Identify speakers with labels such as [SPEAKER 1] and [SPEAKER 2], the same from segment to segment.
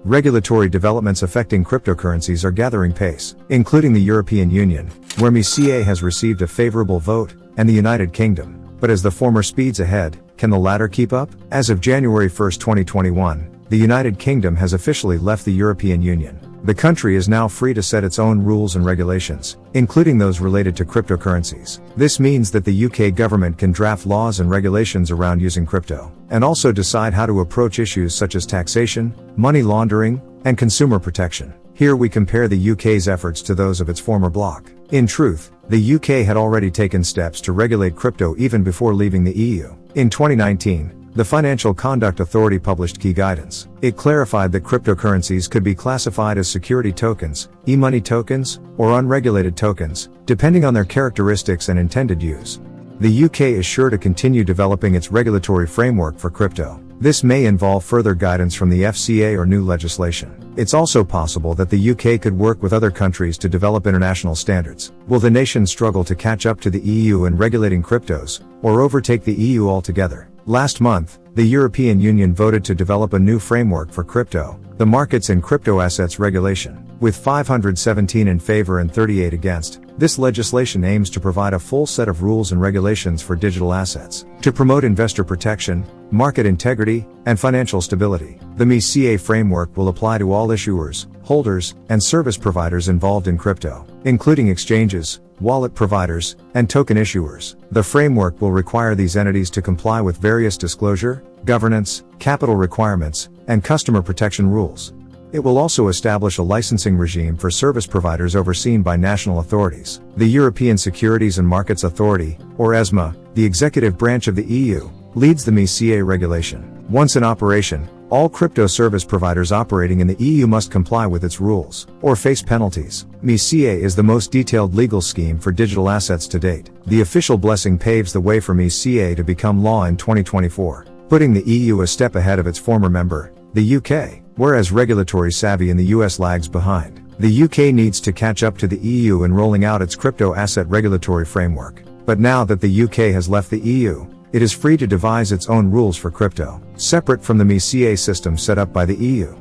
[SPEAKER 1] regulatory developments affecting cryptocurrencies are gathering pace, including the European Union, where MiCA has received a favorable vote, and the United Kingdom. But as the former speeds ahead, can the latter keep up? As of January 1, 2021, the United Kingdom has officially left the European Union. The country is now free to set its own rules and regulations, including those related to cryptocurrencies. This means that the UK government can draft laws and regulations around using crypto, and also decide how to approach issues such as taxation, money laundering, and consumer protection. Here we compare the UK's efforts to those of its former bloc. In truth, the UK had already taken steps to regulate crypto even before leaving the EU. In 2019, the Financial Conduct Authority published key guidance. It clarified that cryptocurrencies could be classified as security tokens, e-money tokens, or unregulated tokens, depending on their characteristics and intended use. The UK is sure to continue developing its regulatory framework for crypto. This may involve further guidance from the FCA or new legislation. It's also possible that the UK could work with other countries to develop international standards. Will the nation struggle to catch up to the EU in regulating cryptos, or overtake the EU altogether? Last month, the European Union voted to develop a new framework for crypto, the Markets in Crypto Assets Regulation. With 517 in favor and 38 against, this legislation aims to provide a full set of rules and regulations for digital assets, to promote investor protection, market integrity, and financial stability. The MiCA framework will apply to all issuers, holders, and service providers involved in crypto, including exchanges, wallet providers, and token issuers. The framework will require these entities to comply with various disclosure, governance, capital requirements, and customer protection rules. It will also establish a licensing regime for service providers overseen by national authorities. The European Securities and Markets Authority, or ESMA, the executive branch of the EU, leads the MiCA regulation. Once in operation, all crypto service providers operating in the EU must comply with its rules, or face penalties. MiCA is the most detailed legal scheme for digital assets to date. The official blessing paves the way for MiCA to become law in 2024, putting the EU a step ahead of its former member, the UK. Whereas regulatory savvy in the US lags behind, the UK needs to catch up to the EU in rolling out its crypto asset regulatory framework. But now that the UK has left the EU, it is free to devise its own rules for crypto, separate from the MiCA system set up by the EU.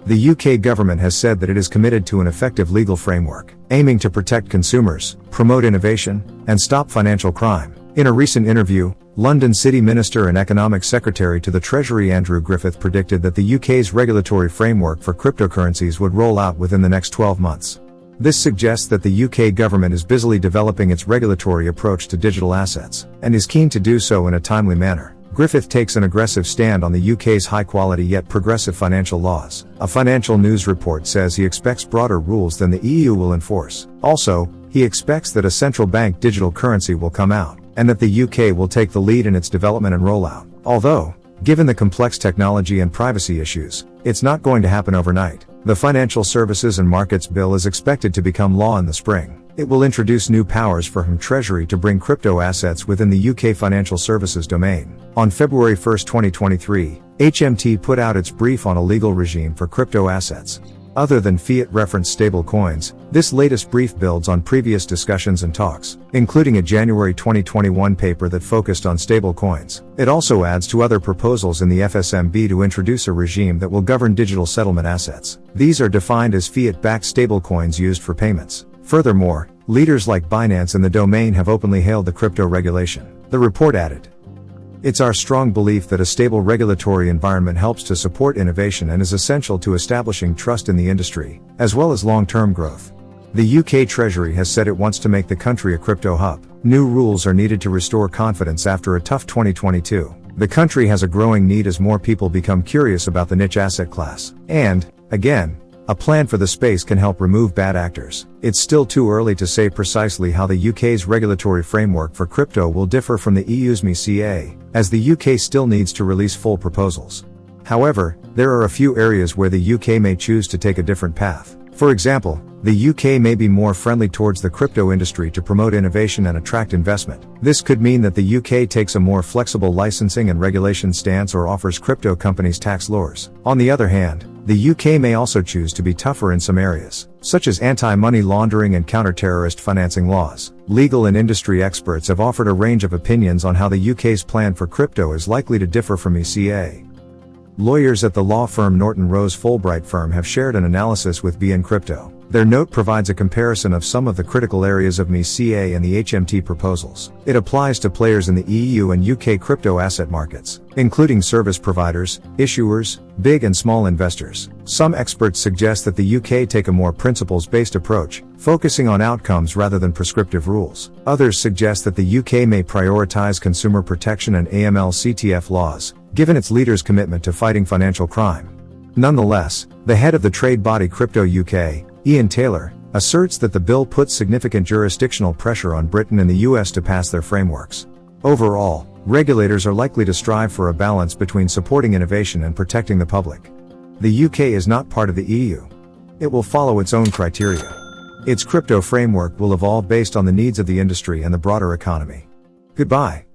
[SPEAKER 1] The UK government has said that it is committed to an effective legal framework, aiming to protect consumers, promote innovation, and stop financial crime. In a recent interview, London City Minister and Economic Secretary to the Treasury Andrew Griffith predicted that the UK's regulatory framework for cryptocurrencies would roll out within the next 12 months. This suggests that the UK government is busily developing its regulatory approach to digital assets, and is keen to do so in a timely manner. Griffith takes an aggressive stand on the UK's high-quality yet progressive financial laws. A financial news report says he expects broader rules than the EU will enforce. Also, he expects that a central bank digital currency will come out, and that the UK will take the lead in its development and rollout. Although, given the complex technology and privacy issues, it's not going to happen overnight. The Financial Services and Markets Bill is expected to become law in the spring. It will introduce new powers for Home Treasury to bring crypto assets within the UK financial services domain. On February 1, 2023, HMT put out its brief on a legal regime for crypto assets. Other than fiat-referenced stablecoins, this latest brief builds on previous discussions and talks, including a January 2021 paper that focused on stablecoins. It also adds to other proposals in the FSMB to introduce a regime that will govern digital settlement assets. These are defined as fiat-backed stablecoins used for payments. Furthermore, leaders like Binance in the domain have openly hailed the crypto regulation. The report added, "It's our strong belief that a stable regulatory environment helps to support innovation and is essential to establishing trust in the industry, as well as long-term growth." The UK Treasury has said it wants to make the country a crypto hub. New rules are needed to restore confidence after a tough 2022. The country has a growing need as more people become curious about the niche asset class. And, again, a plan for the space can help remove bad actors. It's still too early to say precisely how the UK's regulatory framework for crypto will differ from the EU's MiCA, as the UK still needs to release full proposals. However, there are a few areas where the UK may choose to take a different path. For example, the UK may be more friendly towards the crypto industry to promote innovation and attract investment. This could mean that the UK takes a more flexible licensing and regulation stance or offers crypto companies tax lures. On the other hand, the UK may also choose to be tougher in some areas, such as anti-money laundering and counter-terrorist financing laws. Legal and industry experts have offered a range of opinions on how the UK's plan for crypto is likely to differ from MiCA. Lawyers at the law firm Norton Rose Fulbright firm have shared an analysis with BN Crypto. Their note provides a comparison of some of the critical areas of MiCA and the HMT proposals. It applies to players in the EU and UK crypto asset markets, including service providers, issuers, big and small investors. Some experts suggest that the UK take a more principles-based approach, focusing on outcomes rather than prescriptive rules. Others suggest that the UK may prioritize consumer protection and AML/CTF laws, given its leaders' commitment to fighting financial crime. Nonetheless, the head of the trade body Crypto UK, Ian Taylor, asserts that the bill puts significant jurisdictional pressure on Britain and the US to pass their frameworks. Overall, regulators are likely to strive for a balance between supporting innovation and protecting the public. The UK is not part of the EU. It will follow its own criteria. Its crypto framework will evolve based on the needs of the industry and the broader economy. Goodbye.